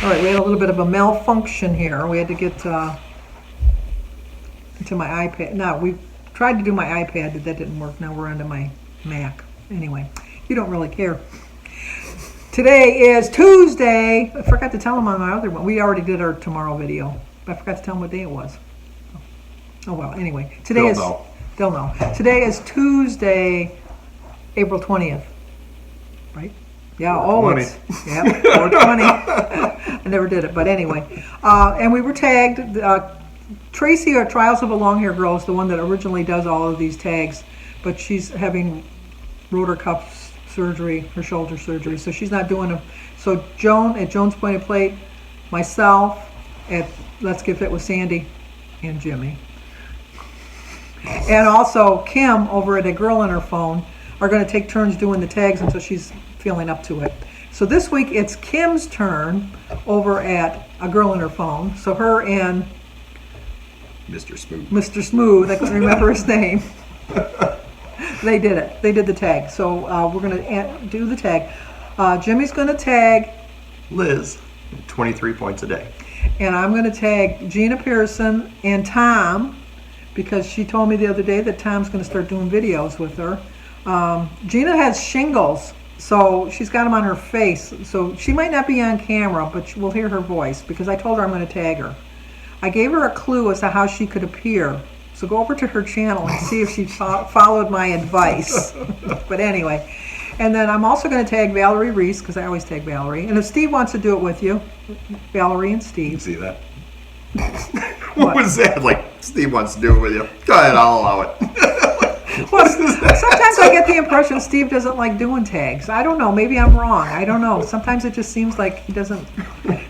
right, we had a little bit of a malfunction here. We had to get into my iPad. No, we tried to do my iPad, but that didn't work. Now we're onto my Mac. Anyway, you don't really care. Today is Tuesday. I forgot to tell them on my other one. We already did our tomorrow video, but I forgot to tell them what day it was. Oh well, anyway. They'll know. Today is Tuesday, April 20th. Right? Yeah, always. Yeah, 420. I never did it, but anyway. And we were tagged. Tracy, or Trials of a Long Hair Girl, is the one that originally does all of these tags, but she's having rotor cuff surgery, her shoulder surgery, so she's not doing them. So Joan at Joan's Pointed Plate, myself at Let's Get Fit with Sandy, and Jimmy. And also Kim over at A Girl in Her Phone are going to take turns doing the tags until she's feeling up to it. So this week it's Kim's turn over at A Girl in Her Phone. So her and Mr. Smooth, I couldn't remember his name. They did it. They did the tag. So we're going to do the tag. Jimmy's going to tag Liz, 23 points a day. And I'm going to tag Gina Pearson and Tom, because she told me the other day that Tom's going to start doing videos with her. Gina has shingles, so she's got them on her face. So she might not be on camera, but we'll hear her voice, because I told her I'm going to tag her. I gave her a clue as to how she could appear. So go over to her channel and see if she followed my advice. But anyway. And then I'm also going to tag Valerie Reese, because I always tag Valerie. And if Steve wants to do it with you, Valerie and Steve. You see that? What was that? Like, Steve wants to do it with you. Go ahead, I'll allow it. Well, sometimes I get the impression Steve doesn't like doing tags. I don't know. Maybe I'm wrong. I don't know. Sometimes it just seems like he doesn't.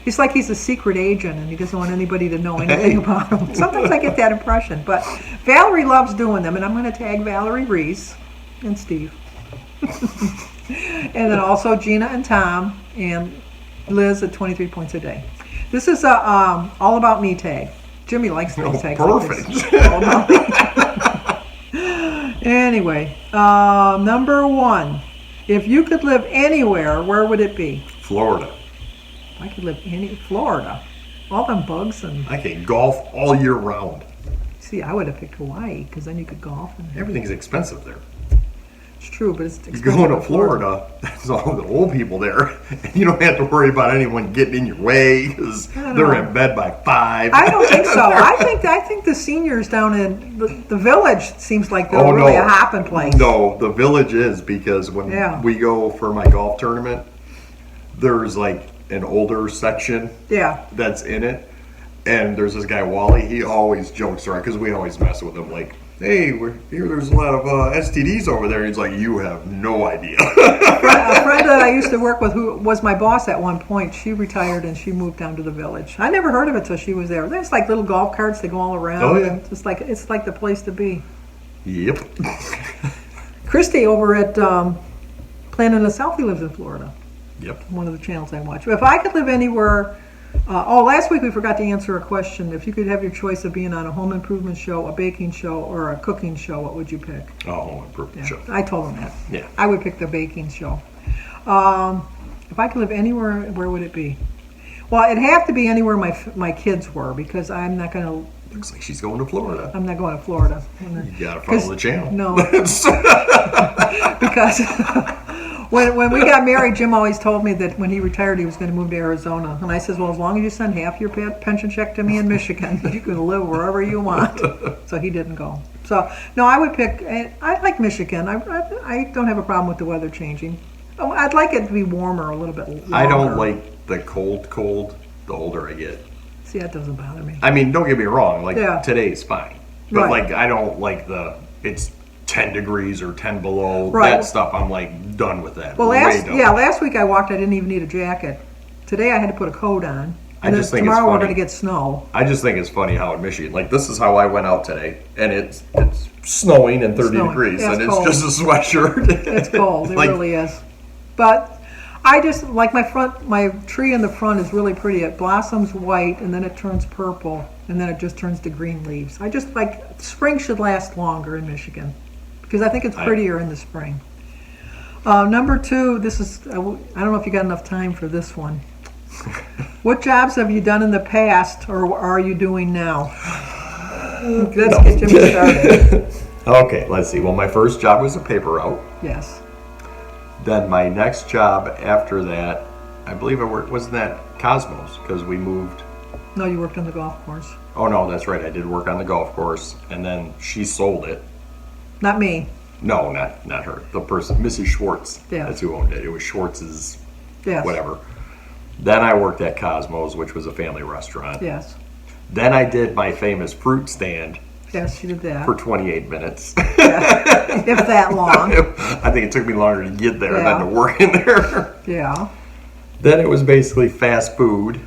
He's like he's a secret agent and he doesn't want anybody to know anything about him. Sometimes I get that impression. But Valerie loves doing them, and I'm going to tag Valerie Reese and Steve. And then also Gina and Tom and Liz at 23 points a day. This is a all about me tag. Jimmy likes these tags. Perfect. Like this. All about me. Anyway, number one. If you could live anywhere, where would it be? Florida. I could live Florida. All them bugs and. I can golf all year round. See, I would have picked Hawaii, because then you could golf. And everything's expensive there. It's true, but it's expensive. You're going to Florida, that's all the old people there. And you don't have to worry about anyone getting in your way, because they're in bed by 5. I don't think so. I think the seniors down in the village seems like they're really a hopping place. No, the village is, because when we go for my golf tournament, there's like an older section that's in it. And there's this guy, Wally, he always jokes around, because we always mess with him, like, hey, we're here. There's a lot of STDs over there. He's like, you have no idea. A friend that I used to work with, who was my boss at one point, she retired and she moved down to the village. I never heard of it till she was there. There's like little golf carts that go all around. Oh yeah, it's like the place to be. Yep. Christy over at Planning a Selfie lives in Florida. Yep. One of the channels I watch. If I could live anywhere. Last week we forgot to answer a question. If you could have your choice of being on a home improvement show, a baking show, or a cooking show, what would you pick? A home improvement show. I told them that. Yeah. I would pick the baking show. If I could live anywhere, where would it be? Well, it'd have to be anywhere my kids were, because I'm not going to... Looks like she's going to Florida. I'm not going to Florida. You got to follow the channel. No. Because... When we got married, Jim always told me that when he retired, he was going to move to Arizona. And I said, well, as long as you send half your pension check to me in Michigan, you can live wherever you want. So he didn't go. So, no, I would pick, I like Michigan. I don't have a problem with the weather changing. Oh, I'd like it to be warmer a little bit longer. I don't like the cold, the older I get. See, that doesn't bother me. I mean, don't get me wrong. Like, today's fine. But, Right. like, I don't like it's 10 degrees or 10 below. Right. That stuff, I'm like done with that. Well, last week I walked, I didn't even need a jacket. Today I had to put a coat on. And then tomorrow we're going to get snow. I just think it's funny how in Michigan, like this is how I went out today, and it's snowing and 30 degrees, and it's just a sweatshirt. It's cold, it really is. But I just, like my tree in the front is really pretty. It blossoms white, and then it turns purple, and then it just turns to green leaves. I just like, spring should last longer in Michigan, because I think it's prettier in the spring. Number 2, this is, I don't know if you got enough time for this one. What jobs have you done in the past, or are you doing now? Let's get Jimmy started. Okay, let's see. Well, my first job was a paper route. Yes. Then my next job after that, I believe I worked, wasn't that Cosmos, because we moved. No, you worked on the golf course. Oh, no, that's right. I did work on the golf course, and then she sold it. Not me. No, not her. The person, Mrs. Schwartz. Yeah. That's who owned it. It was Schwartz's, Yes. whatever. Then I worked at Cosmos, which was a family restaurant. Yes. Then I did my famous fruit stand. Yes, you did that. For 28 minutes. Yeah. If that long. I think it took me longer to get there Yeah. than to work in there. Yeah. Then it was basically fast food.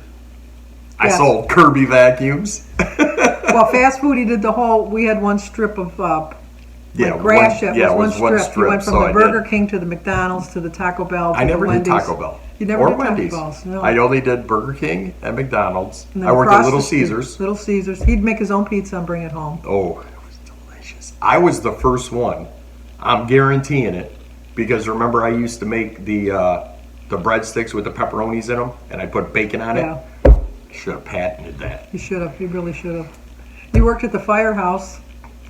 I Yes. sold Kirby vacuums. Well, fast food, he did the whole, we had one strip of grass shift. It was one strip. You went from so the Burger King to the McDonald's to the Taco Bell to I never the did Wendy's. Taco Bell. You never or did Wendy's. Taco Bells, no. I only did Burger King and McDonald's. And then I worked at across Little the street, Caesars. Little Caesars. He'd make his own pizza and bring it home. Oh, it was delicious. I was the first one. I'm guaranteeing it. Because remember I used to make the breadsticks with the pepperonis in them, and I put bacon on Yeah. it. Should have patented that. You should have. You really should have. You worked at the firehouse.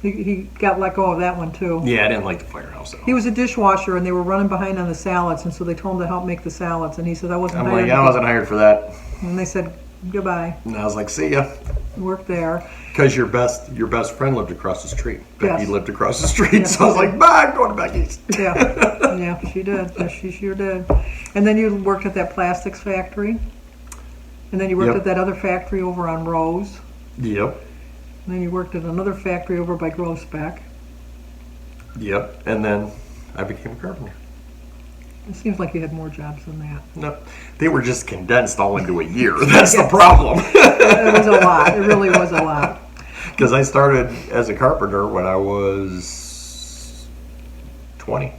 He got let go of that one too. Yeah, I didn't like the firehouse at all. He was a dishwasher, and they were running behind on the salads, and so they told him to help make the salads, and he said, "I wasn't I'm hired." like, I wasn't hired for that. And they said, "Goodbye." And I was like, see ya. You worked there. Because your best friend lived across the street. Becky Yes. lived across the street, Yes. so I was like, bye, I'm going to Becky's. Yeah, yeah, she did. Yes, she sure did. And then you worked at that plastics factory, and then you worked Yep. at that other factory over on Rose. Yep. And then you worked at another factory over by Grossbeck. Yep. And then I became a carpenter. It seems like you had more jobs than that. No, they were just condensed all into a year. That's the problem. It was a lot. It really was a lot. Because I started as a carpenter when I was 20.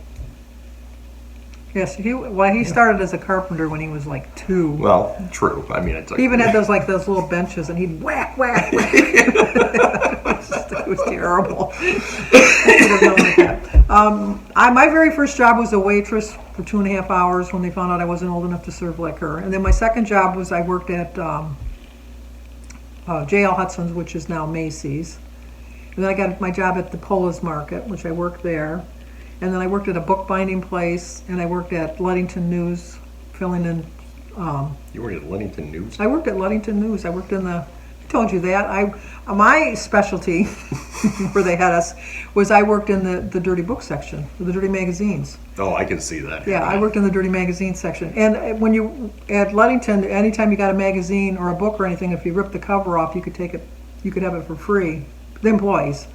Yes, he started as a carpenter when he was like 2. Well, true. I mean, it took. He even had those little benches, and he'd whack, whack, whack. It was terrible. My very first job was a waitress for 2.5 hours when they found out I wasn't old enough to serve liquor. And then my second job was I worked at J.L. Hudson's, which is now Macy's. And then I got my job at the Pola's Market, which I worked there. And then I worked at a bookbinding place, and I worked at Ludington News, filling in. You worked at Ludington News? I worked at Ludington News. I worked in the. I told you that. My specialty, where they had us, was I worked in the dirty book section, the dirty magazines. Oh, I can see that. Yeah, I worked in the dirty magazine section. And when you at Ludington, anytime you got a magazine or a book or anything, if you ripped the cover off, you could take it. You could have it for free. The employees.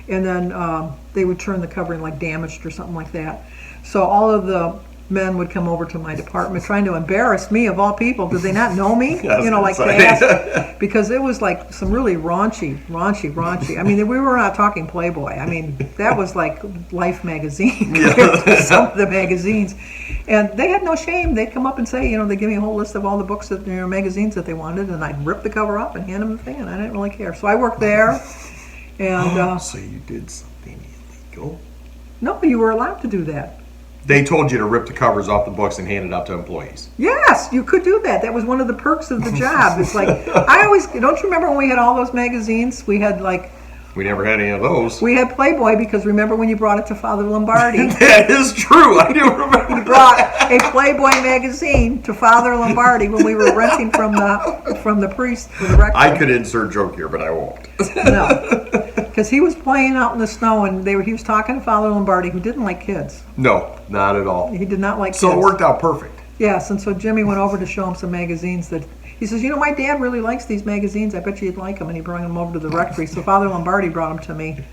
And then they would turn the cover in like damaged or something like that. So all of the men would come over to my department trying to embarrass me, of all people. Did they not know me? Because it was like some really raunchy. I mean, we were not talking Playboy. I mean, that was like Life magazine compared to some of the magazines. And they had no shame. They'd come up and say, they'd give me a whole list of all the books that magazines that they wanted, and I'd rip the cover off and hand them the thing, and I didn't really care. So I worked there. And so you did something illegal? No, you were allowed to do that. They told you to rip the covers off the books and hand it out to employees. Yes, you could do that. That was one of the perks of the job. It's like, don't you remember when we had all those magazines? We had We never had any of those. We had Playboy, because remember when you brought it to Father Lombardi? That is true. I do remember. You brought a Playboy magazine to Father Lombardi when we were renting from the priest for the rector. I could insert joke here, but I won't. No, because he was playing out in the snow, and he was talking to Father Lombardi, who didn't like kids. No, not at all. He did not like kids. So it worked out perfect. Yes, and so Jimmy went over to show him some magazines that. He says, my dad really likes these magazines. I bet you'd like them. And he brought them over to the rectory. So Father Lombardi brought them to me.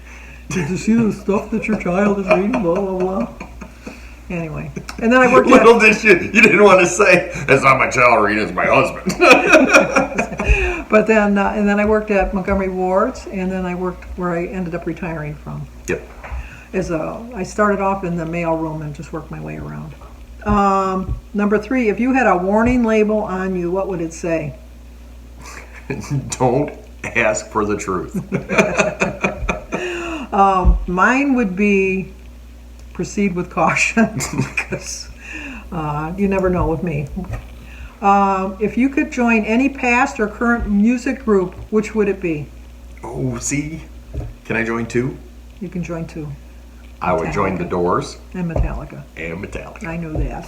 Did you see the stuff that your child is reading? Blah, blah, blah. Anyway. And then I worked Little did you didn't want to say, that's not my child reading, it's my husband. But then, and then I worked at Montgomery Ward's. And then I worked where I ended up retiring from. Yep. I started off in the mail room and just worked my way around. Number 3, if you had a warning label on you, what would it say? Don't ask for the truth. Mine would be proceed with caution, because you never know with me. If you could join any past or current music group, which would it be? Oh, see? Can I join 2? You can join 2. I would join the Doors. And Metallica. I knew that.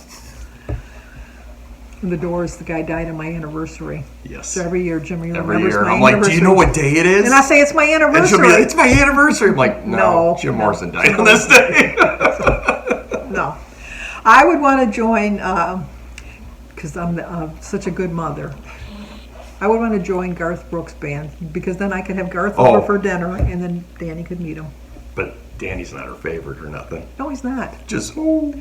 And the Doors, the guy died on my anniversary. Yes. So every year, Jimmy remembers every year. my I'm like, do you know what day it is? And I say, it's my anniversary. And she'll be like, it's my anniversary. I'm like, no, Jim Morrison died on this day. No. I would want to join, because I'm such a good mother, I would want to join Garth Brooks' band, because then I could have Garth over for dinner, and then Danny could meet him. But Danny's not her favorite or nothing. No, he's not. Just, no.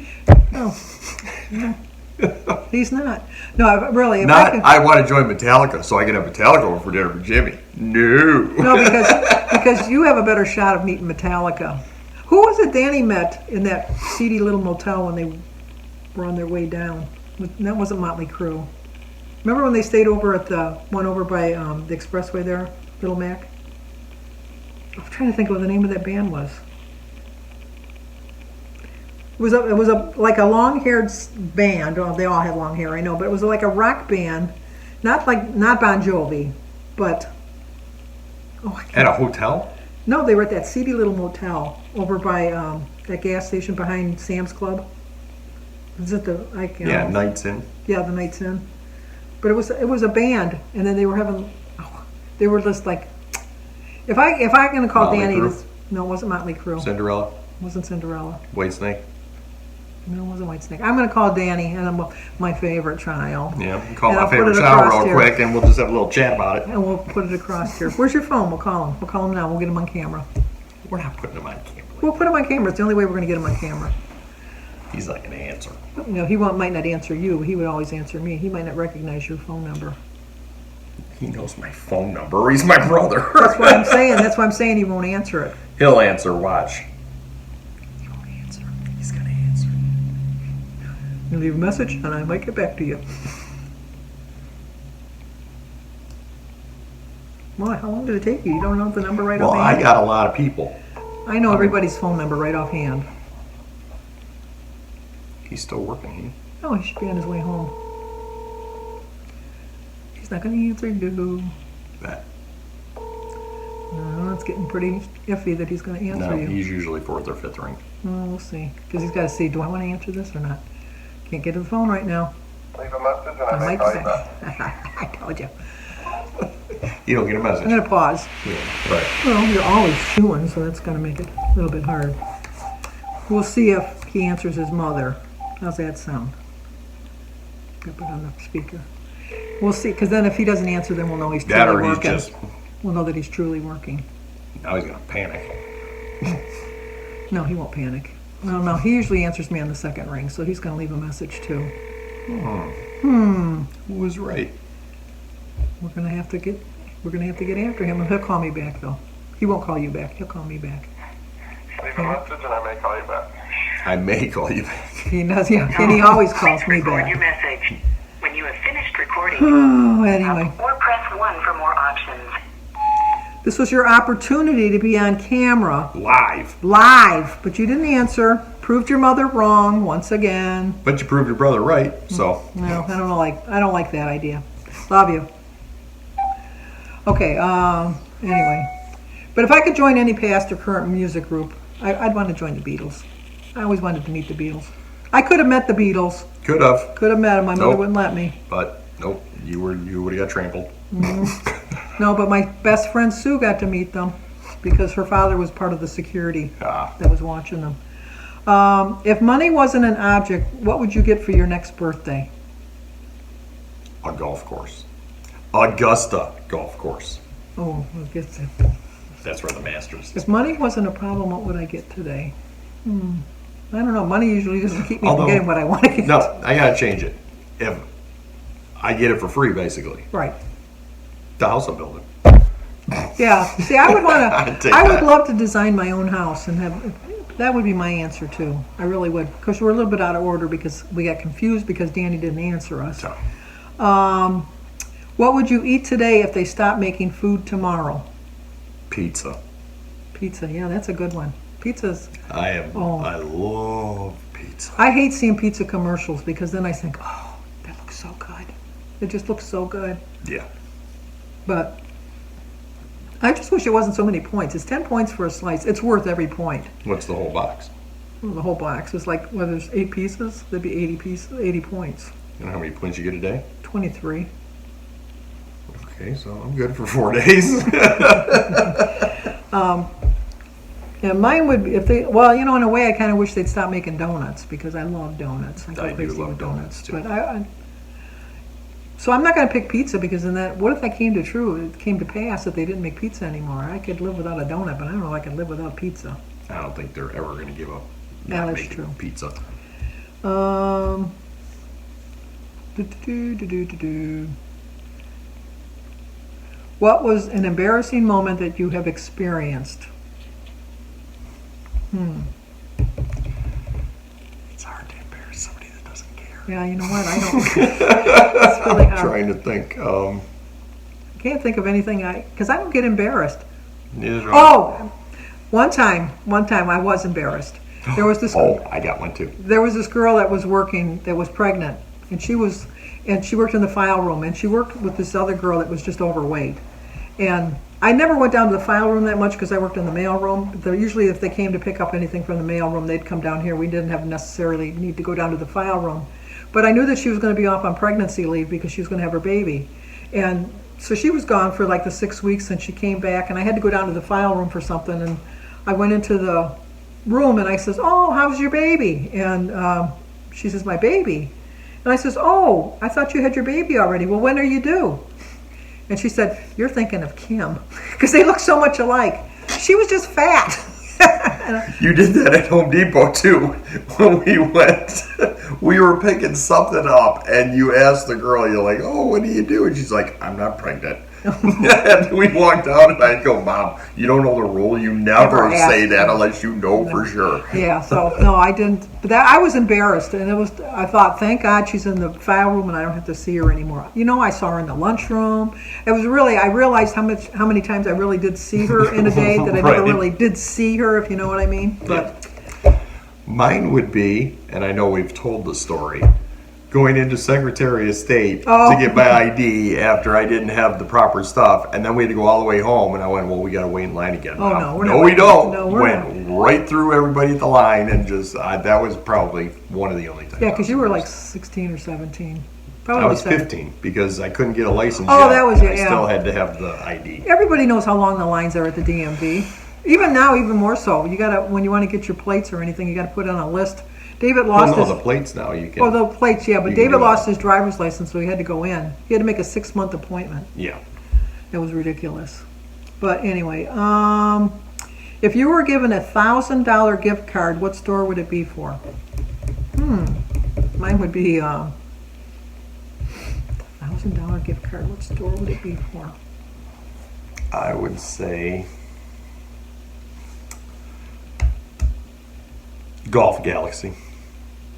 He's not. No, really. If I want to join Metallica so I can have Metallica over for dinner for Jimmy. No, because you have a better shot of meeting Metallica. Who was it Danny met in that seedy little motel when they were on their way down? That wasn't Motley Crue. Remember when they stayed over at the one over by the expressway there, Little Mac? I'm trying to think of what the name of that band was. It was like a long-haired band. Oh, they all had long hair, I know, but it was like a rock band, not Bon Jovi, but at a hotel. No, they were at that seedy little motel over by that gas station behind Sam's Club. Is it the Nights In? Yeah, the Nights In. But it was a band, and then they were having they were just like, if I'm gonna call Motley Danny, Crue? No, it wasn't Motley Crue. Cinderella? It wasn't Cinderella. Whitesnake? No, it wasn't Whitesnake. I'm gonna call Danny, and I'm my favorite child. Yeah, call my favorite child real quick, and we'll just have a little chat about it. And we'll put it across here. Where's your phone? We'll call him. We'll call him now. We'll get him on camera. We're not putting him on camera. We'll put him on camera. It's the only way we're gonna get him on camera. He's not gonna answer. No, he might not answer you. He would always answer me. He might not recognize your phone number. He knows my phone number. He's my brother. That's what I'm saying. That's why I'm saying he won't answer it. He'll answer. Watch. He won't answer. He's gonna answer. You leave a message, and I might get back to you. Why? How long did it take you? You don't know the number right offhand? Well, I got a lot of people. I know everybody's phone number right offhand. He's still working. Oh, he should be on his way home. He's not going to answer you. That. No, it's getting pretty iffy that he's going to answer you. No, he's usually 4th or 5th ring. Oh, we'll see. Because he's got to see, do I want to answer this or not? Can't get to the phone right now. Leave a message and I may call you back. I told you. You don't get a message. I'm going to pause. Yeah, right. Well, you're always chewing, so that's going to make it a little bit hard. We'll see if he answers his mother. How's that sound? Put it on the speaker. We'll see, because then if he doesn't answer, then we'll know he's truly working. We'll know that he's truly working. Now he's going to panic. No, he won't panic. No, he usually answers me on the 2nd ring, so he's going to leave a message too. Who was right? We're going to have to get after him, and he'll call me back though. He won't call you back. He'll call me back. Leave a message and I may call you back. I may call you back. He does, yeah, and he always calls me Record back. your message. When you have finished recording, Oh, anyway. or press 1 for more options. This was your opportunity to be on camera. Live. But you didn't answer. Proved your mother wrong once again. But you proved your brother right, so. No, I don't like that idea. Love you. Okay, anyway. But if I could join any past or current music group, I'd want to join the Beatles. I always wanted to meet the Beatles. I could have met the Beatles. Could have. Could have met them. My mother wouldn't let me. But nope, you would have got trampled. No, but my best friend Sue got to meet them because her father was part of the security that was watching them. If money wasn't an object, what would you get for your next birthday? A golf course. Augusta Golf Course. Oh, I guess That's where the Masters is. if money wasn't a problem, what would I get today? I don't know. Money usually doesn't keep me from getting what I want to get. No, I gotta change it. If I get it for free, basically. Right. The house I'm building. Yeah. See, I would want I'd to. take I would that. love to design my own house and have. That would be my answer too. I really would. Because we're a little bit out of order because we got confused because Danny didn't answer us. So, What would you eat today if they stopped making food tomorrow? pizza. Pizza. Yeah, that's a good one. Pizza's. I love pizza. I hate seeing pizza commercials because then I think, oh, that looks so good. It just looks so good. Yeah. But I just wish it wasn't so many points. It's 10 points for a slice. It's worth every point. What's the whole box? Well, the whole box is like, well, there's 8 pieces. There'd be 80 pieces, 80 points. You know how many points you get a day? 23. Okay, so I'm good for 4 days. Yeah, mine would be, if they, well, you know, in a way, I kind of wish they'd stop making donuts because I love donuts. I go do crazy love with donuts, too. But so I'm not going to pick pizza because in that, what if that came to pass that they didn't make pizza anymore? I could live without a donut, but I don't know if I could live without pizza. I don't think they're ever going to give up Yeah, not that's making true. pizza. What was an embarrassing moment that you have experienced? It's hard to embarrass somebody that doesn't care. Yeah, you know what? I don't. It's really I'm hard. trying to think. I can't think of anything because I don't get embarrassed. Neither do I. Oh, one time I was embarrassed. There was this. Oh, I got one too. There was this girl that was working that was pregnant, and she worked in the file room, and she worked with this other girl that was just overweight. And I never went down to the file room that much because I worked in the mail room. Usually, if they came to pick up anything from the mail room, they'd come down here. We didn't have necessarily need to go down to the file room. But I knew that she was going to be off on pregnancy leave because she was going to have her baby. And so she was gone for like the 6 weeks, and she came back, and I had to go down to the file room for something. And I went into the room, and I says, "Oh, how's your baby?" And she says, "My baby." And I says, "Oh, I thought you had your baby already. Well, when are you due?" And she said, "You're thinking of Kim," because they look so much alike. She was just fat. You did that at Home Depot too. When we went, we were picking something up, and you asked the girl, you're like, "Oh, what do you do?" And she's like, "I'm not pregnant." And we walked out, and I go, "Mom, you don't know the rule. You never say that unless you know for sure." Yeah, so no, I didn't. But I was embarrassed, and I thought, thank God she's in the file room, and I don't have to see her anymore. You know, I saw her in the lunchroom. It was really, I realized how many times I really did see her in a day that I never really did see her, if you know what I mean. But mine would be, and I know we've told the story, going into Secretary of State to get my ID after I didn't have the proper stuff, and then we had to go all the way home, and I went, "Well, we got to wait in line again." Oh, Mom. no, we're no, not we don't. No, we're went right through everybody at the line, and just that was probably one of the only times. yeah, because you were like 16 or 17. Probably I was 17. 15 because I couldn't get a license Oh, yet. that was it, I yeah. still had to have the ID. Everybody knows how long the lines are at the DMV. Even now, even more so. You gotta, when you want to get your plates or anything, you got to put it on a list. David lost Well, no, his. the plates now you can. Oh, the plates, yeah. But you can David do lost that. his driver's license, so he had to go in. He had to make a 6-month appointment. Yeah. It was ridiculous. But anyway, if you were given a $1,000 gift card, what store would it be for? Mine would be $1,000 gift card. What store would it be for? I would say Golf Galaxy.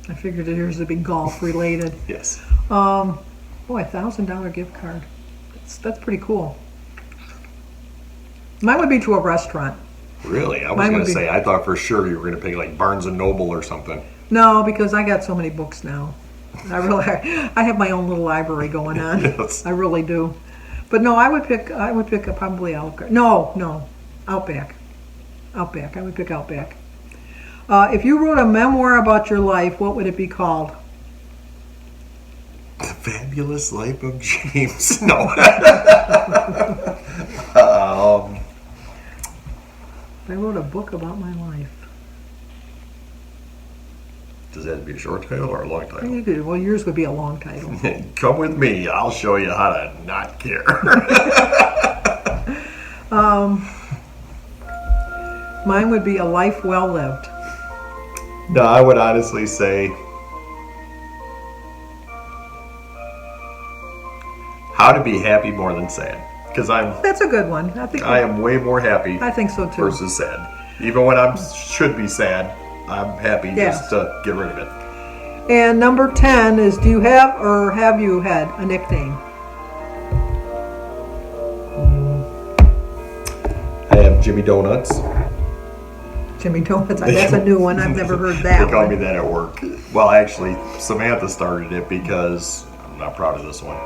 I figured yours would be golf related. Yes. Boy, $1,000 gift card. That's pretty cool. Mine would be to a restaurant. Really? I was Mine going would to be- say, I thought for sure you were going to pick like Barnes & Noble or something. No, because I got so many books now. I have my own little library going on. Yes. I really do. But no, I would pick probably Outback. No, Outback. Outback. I would pick Outback. If you wrote a memoir about your life, what would it be called? The Fabulous Life of James. No. If I wrote a book about my life. Does that have to be a short title or a long title? Well, yours would be a long title. Come with me. I'll show you how to not care. Mine would be A Life Well Lived. No, I would honestly say How to Be Happy More Than Sad. Because That's a good one. I am way more happy I think so too. versus sad. Even when I should be sad, I'm happy just to get rid of it. And number 10 is, do you have or have you had a nickname? I have Jimmy Donuts. Jimmy Donuts. That's a new one. I've never heard that They call one. me that at work. Well, actually, Samantha started it because not proud of this one.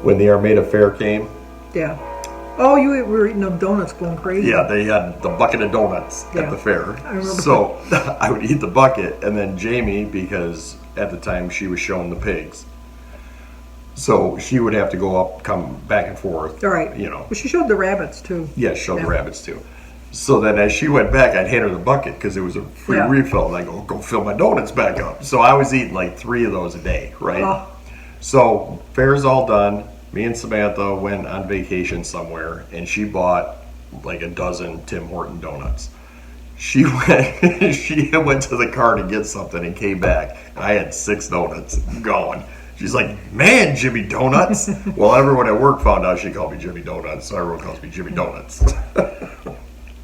When the Armada Fair came. Yeah. Oh, you were eating them donuts going crazy. Yeah, they had the bucket of donuts at the fair. I remember. So I would eat the bucket, and then Jamie, because at the time she was showing the pigs, so she would have to go up, come back and forth. All right. You know. But she showed the rabbits too. Yeah, she showed the rabbits too. So then as she went back, I'd hand her the bucket because it was a free refill. And I go fill my donuts back up. So I was eating like 3 of those a day, right? Oh. So fair's all done. Me and Samantha went on vacation somewhere, and she bought like a dozen Tim Horton donuts. She went to the car to get something and came back. I had 6 donuts going. She's like, man, Jimmy Donuts. Well, everyone at work found out she called me Jimmy Donuts, so everyone calls me Jimmy Donuts.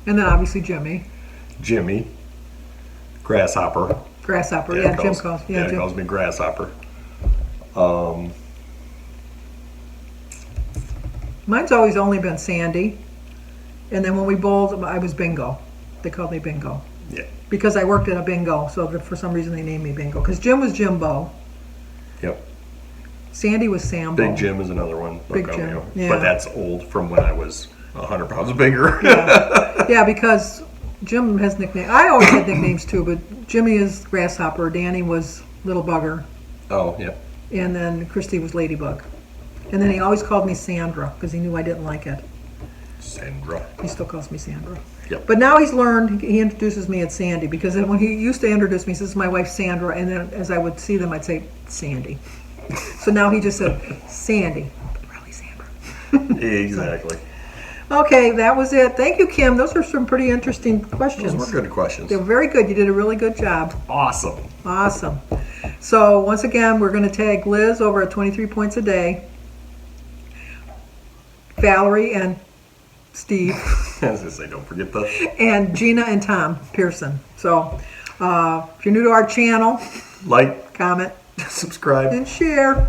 And then obviously Jimmy. Jimmy. Grasshopper. Grasshopper, Jim calls. Yeah, Jim calls me Grasshopper. Mine's always only been Sandy. And then when we bowled, I was Bingo. They called me Bingo. Yeah. Because I worked at a bingo, so for some reason they named me Bingo. Because Jim was Jimbo. Yep. Sandy was Sambo. Big Jim is another one. Big Jim. Yeah. But that's old from when I was 100 pounds bigger. Yeah, because Jim has nicknames. I always had nicknames too, but Jimmy is Grasshopper, Danny was Little Bugger. Oh, yeah. And then Christy was Ladybug. And then he always called me Sandra because he knew I didn't like it. Sandra. He still calls me Sandra. Yep. But now he's learned, he introduces me as Sandy because when he used to introduce me, he says, my wife Sandra, and then as I would see them, I'd say Sandy. So now he just said Sandy, but really Sandra. Exactly. Okay, that was it. Thank you, Kim. Those are some pretty interesting questions. Those were good questions. They were very good. You did a really good job. Awesome. Awesome. So once again, we're going to tag Liz over at 23 points a day, Valerie and Steve. I was going to say, don't forget the. And Gina and Tom Pearson. So if you're new to our channel, Like, comment, subscribe, and share.